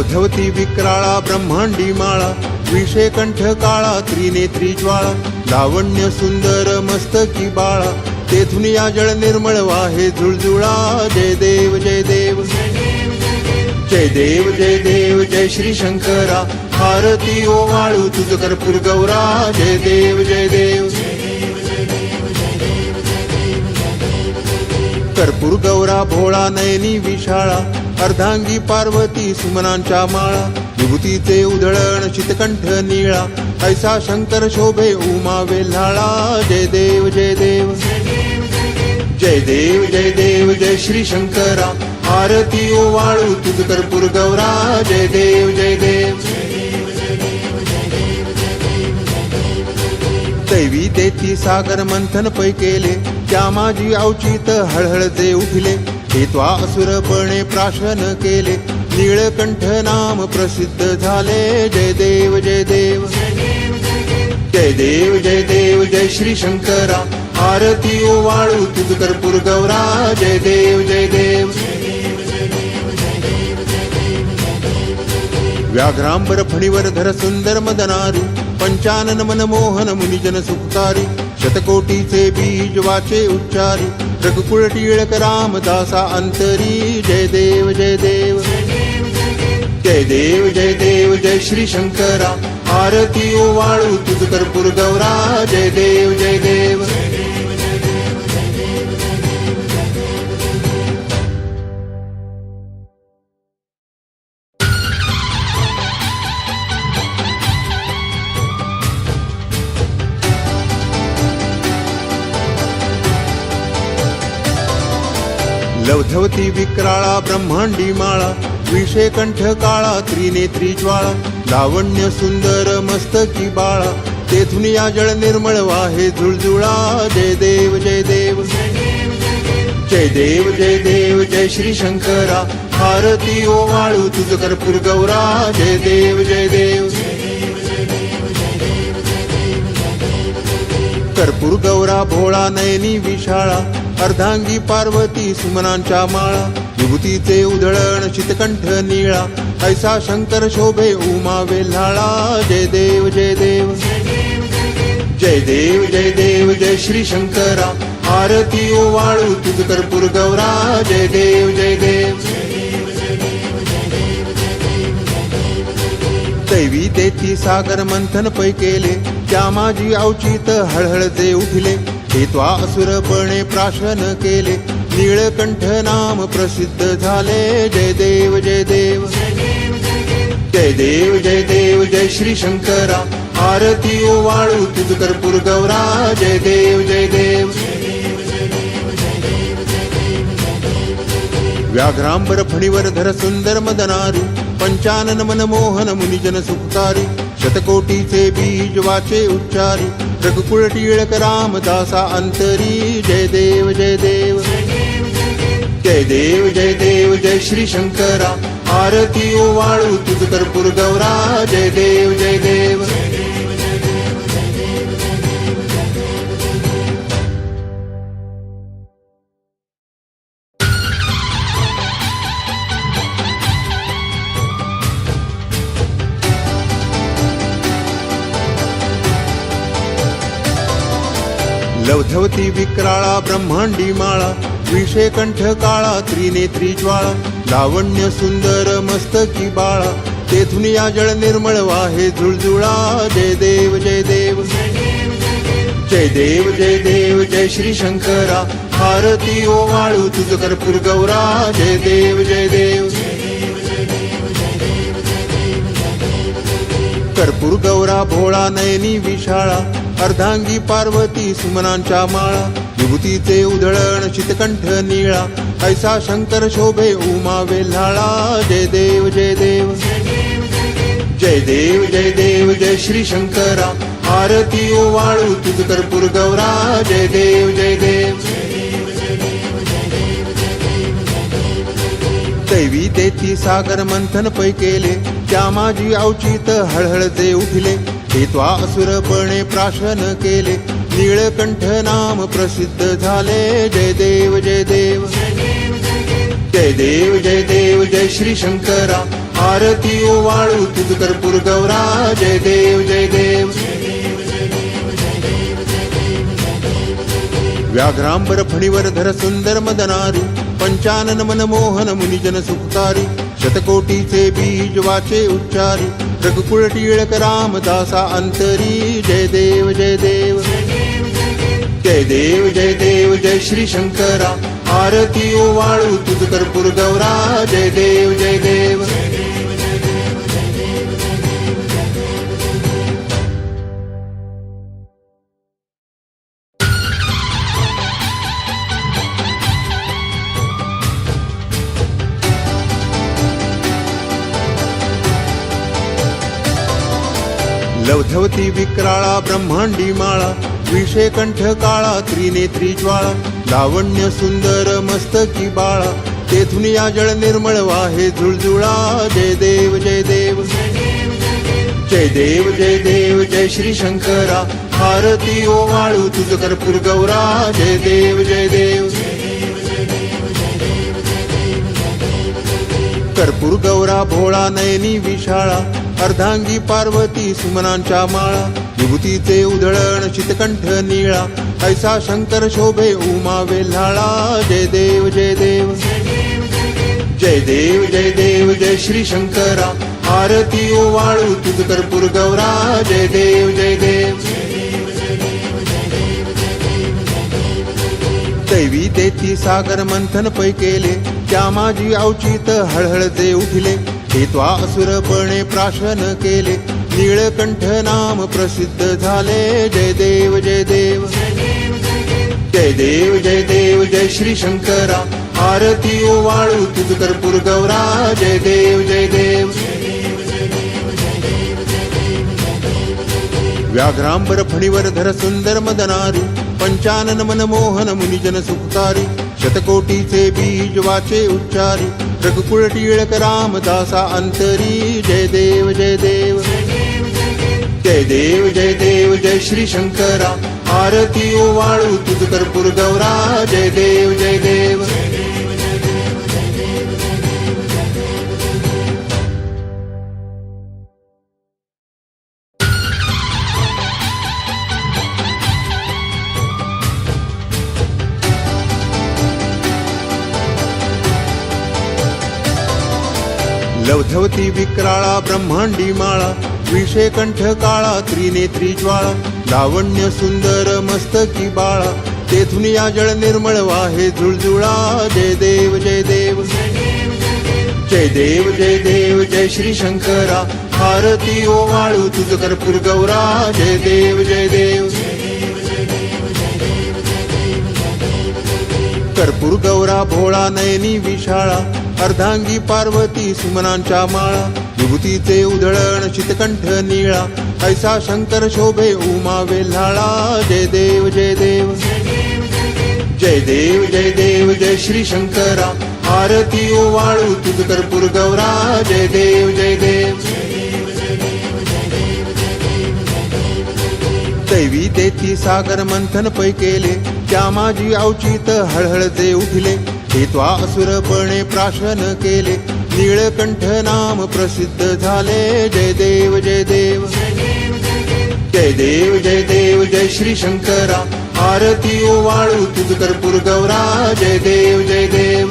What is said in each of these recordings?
लवधवती विक्राळा ब्रह्मांडी माळा, विषे कंठ काळा त्रिनेत्री ज्वाळा, लावण्य सुंदर मस्तकी बाळा, तेथून या जळ निर्मळ वाहे झुळझुळा. जय देव जय देव जय देव जय देव जय श्री शंकरा, आरती ओवाळू तुझ कर्पूर गौरा. जय देव जय देव कर्पूर गौरा भोळा नयनी विशाळा, अर्धांगी पार्वती सुमनांच्या माळा, विभूतीचे उधळण चितकंठ निळा, ऐसा शंकर शोभे उमा वेल्हाळा. जय देव जय देव जय देव जय देव जय श्री शंकरा, आरती ओवाळू तुझ कर्पूर गौरा. जय देव जय देव दैवी देती सागर मंथन पै केले, त्या माझी अवचित हळहळ जे उठले, हे त्वा असुरपणे प्राशन केले, नीळकंठ नाम प्रसिद्ध झाले. जय देव जय देव जय देव जय देव जय श्री शंकरा, आरती ओवाळू तुझ कर्पूर गौरा. जय देव जय देव व्याघ्रांबर फणीवर धर सुंदर मदनारी, पंचानन मनमोहन मुनिजन सुखकारी, शतकोटीचे बीज वाचे उच्चारी, रघुकुळ टिळक रामदासा अंतरी. जय देव जय देव जय देव जय देव जय श्री शंकरा, आरती ओवाळू तुझ कर्पूर गौरा. जय देव जय देव लवधवती विक्राळा ब्रह्मांडी माळा, विषे कंठ काळा त्रिनेत्री ज्वाळा, लावण्य सुंदर मस्तकी बाळा, तेथून या जळ निर्मळ वाहे झुळझुळा. जय देव जय देव जय देव जय देव जय श्री शंकरा, आरती ओवाळू तुझ कर्पूर गौरा. जय देव जय देव कर्पूर गौरा भोळा नयनी विशाळा, अर्धांगी पार्वती सुमनांच्या माळा, विभूतीचे उधळण चितकंठ निळा, ऐसा शंकर शोभे उमा वेल्हाळा. जय देव जय देव जय देव जय देव जय श्री शंकरा, आरती ओवाळू तुझ कर्पूर गौरा. जय देव जय देव दैवी देती सागर मंथन पै केले, त्या माझी अवचित हळहळ जे उठले, हे त्वा असुरपणे प्राशन केले, नीळकंठ नाम प्रसिद्ध झाले. जय देव जय देव जय देव जय देव जय श्री शंकरा, आरती ओवाळू तुझ कर्पूर गौरा. जय देव जय देव व्याघ्रांबर फणीवर धर सुंदर मदनारी, पंचानन मनमोहन मुनिजन सुखकारी, शतकोटीचे बीज वाचे उच्चारी, रघुकुळ टिळक रामदासा अंतरी. जय देव जय देव जय देव जय देव जय श्री शंकरा, आरती ओवाळू तुझ कर्पूर गौरा. जय देव जय देव लवधवती विक्राळा ब्रह्मांडी माळा, विषे कंठ काळा त्रिनेत्री ज्वाळा, लावण्य सुंदर मस्तकी बाळा, तेथून या जळ निर्मळ वाहे झुळझुळा. जय देव जय देव जय देव जय देव जय श्री शंकरा, आरती ओवाळू तुझ कर्पूर गौरा. जय देव जय देव कर्पूर गौरा भोळा नयनी विशाळा, अर्धांगी पार्वती सुमनांच्या माळा, विभूतीचे उधळण चितकंठ निळा, ऐसा शंकर शोभे उमा वेल्हाळा. जय देव जय देव जय देव जय देव जय श्री शंकरा, आरती ओवाळू तुझ कर्पूर गौरा. जय देव जय देव दैवी देती सागर मंथन पै केले, त्या माझी अवचित हळहळ जे उठले, हे त्वा असुरपणे प्राशन केले, नीळकंठ नाम प्रसिद्ध झाले. जय देव जय देव जय देव जय देव जय श्री शंकरा, आरती ओवाळू तुझ कर्पूर गौरा जय देव जय देव व्याघ्रांबर फणीवर धर सुंदर मदनारी पंचानन मनमोहन मुनिजन सुखकारी शतकोटीचे बीज वाचे उच्चारी रघुकुळ टिळक रामदासा अंतरी जय देव जय देव जय देव जय देव जय श्री शंकरा आरती ओवाळू तुझ कर्पूर गौरा जय देव जय देव लवधवती विक्राळा ब्रह्मांडी माळा विषे कंठ काळा त्रिनेत्री ज्वाळा लावण्य सुंदर मस्तकी बाळा तेथून या जळ निर्मळ वाहे झुळझुळा जय देव जय देव जय देव जय देव जय श्री शंकरा आरती ओवाळू तुझ कर्पूर गौरा जय देव जय देव कर्पूर गौरा भोळा नयनी विशाळा अर्धांगी पार्वती सुमनांच्या माळा विभूतीचे उधळण चितकंठ निळा ऐसा शंकर शोभे उमा वेल्हाळा जय देव जय देव जय देव जय देव जय श्री शंकरा आरती ओवाळू तुझ कर्पूर गौरा जय देव जय देव दैवी देती सागर मंथन पै केले त्या माझी अवचित हळहळ जे उठले हे त्वा असुरपणे प्राशन केले नीळकंठ नाम प्रसिद्ध झाले जय देव जय देव जय देव जय देव जय श्री शंकरा आरती ओवाळू तुझ कर्पूर गौरा जय देव जय देव व्याघ्रांबर फणीवर धर सुंदर मदनारी पंचानन मनमोहन मुनिजन सुखकारी शतकोटीचे बीज वाचे उच्चारी रघुकुळ टिळक रामदासा अंतरी जय देव जय देव जय देव जय देव जय श्री शंकरा आरती ओवाळू तुझ कर्पूर गौरा जय देव जय देव लवधवती विक्राळा ब्रह्मांडी माळा विषे कंठ काळा त्रिनेत्री ज्वाळा लावण्य सुंदर मस्तकी बाळा तेथून या जळ निर्मळ वाहे झुळझुळा जय देव जय देव जय देव जय देव जय श्री शंकरा आरती ओवाळू तुझ कर्पूर गौरा जय देव जय देव कर्पूर गौरा भोळा नयनी विशाळा अर्धांगी पार्वती सुमनांच्या माळा विभूतीचे उधळण चितकंठ निळा ऐसा शंकर शोभे उमा वेल्हाळा जय देव जय देव जय देव जय देव जय श्री शंकरा आरती ओवाळू तुझ कर्पूर गौरा जय देव जय देव दैवी देती सागर मंथन पै केले त्या माझी अवचित हळहळ जे उठले हे त्वा असुरपणे प्राशन केले नीळकंठ नाम प्रसिद्ध झाले जय देव जय देव जय देव जय देव जय श्री शंकरा आरती ओवाळू तुझ कर्पूर गौरा जय देव जय देव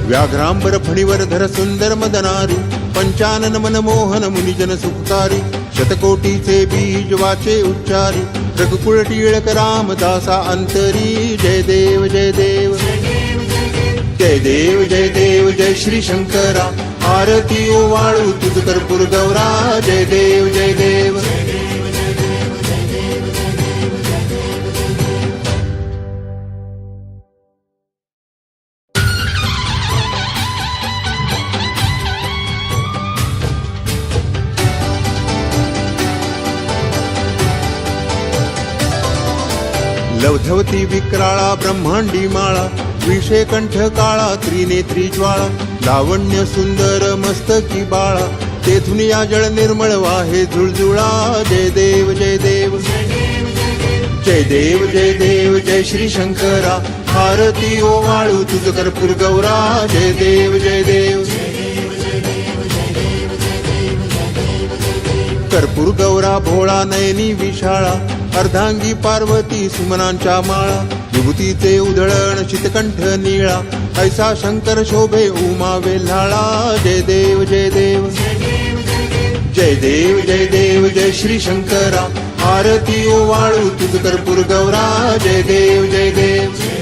व्याघ्रांबर फणीवर धर सुंदर मदनारी पंचानन मनमोहन मुनिजन सुखकारी शतकोटीचे बीज वाचे उच्चारी रघुकुळ टिळक रामदासा अंतरी जय देव जय देव जय देव जय देव जय श्री शंकरा आरती ओवाळू तुझ कर्पूर गौरा जय देव जय देव लवधवती विक्राळा ब्रह्मांडी माळा विषे कंठ काळा त्रिनेत्री ज्वाळा लावण्य सुंदर मस्तकी बाळा तेथून या जळ निर्मळ वाहे झुळझुळा जय देव जय देव जय देव जय देव जय श्री शंकरा आरती ओवाळू तुझ कर्पूर गौरा जय देव जय देव कर्पूर गौरा भोळा नयनी विशाळा अर्धांगी पार्वती सुमनांच्या माळा विभूतीचे उधळण चितकंठ निळा ऐसा शंकर शोभे उमा वेल्हाळा जय देव जय देव जय देव जय देव जय श्री शंकरा आरती ओवाळू तुझ कर्पूर गौरा जय देव जय देव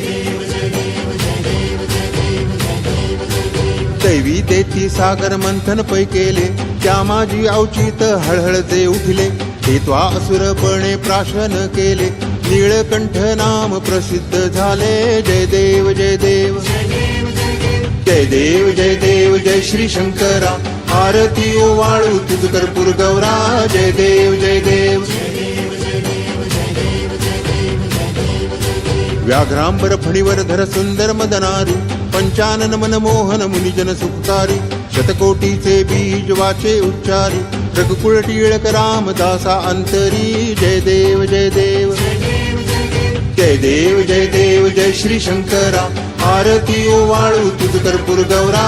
दैवी देती सागर मंथन पै केले त्या माझी अवचित हळहळ जे उठले ते त्वा असुरपणे प्राशन केले नीळकंठ नाम प्रसिद्ध झाले जय देव जय देव जय देव जय देव जय श्री शंकरा आरती ओवाळू तुझ कर्पूर गौरा जय देव जय देव व्याघ्रांबर फणीवर धर सुंदर मदनारी पंचानन मनमोहन मुनिजन सुखकारी शतकोटीचे बीज वाचे उच्चारी रघुकुळ टिळक रामदासा अंतरी जय देव जय देव जय देव जय देव जय श्री शंकरा आरती ओवाळू तुझ कर्पूर गौरा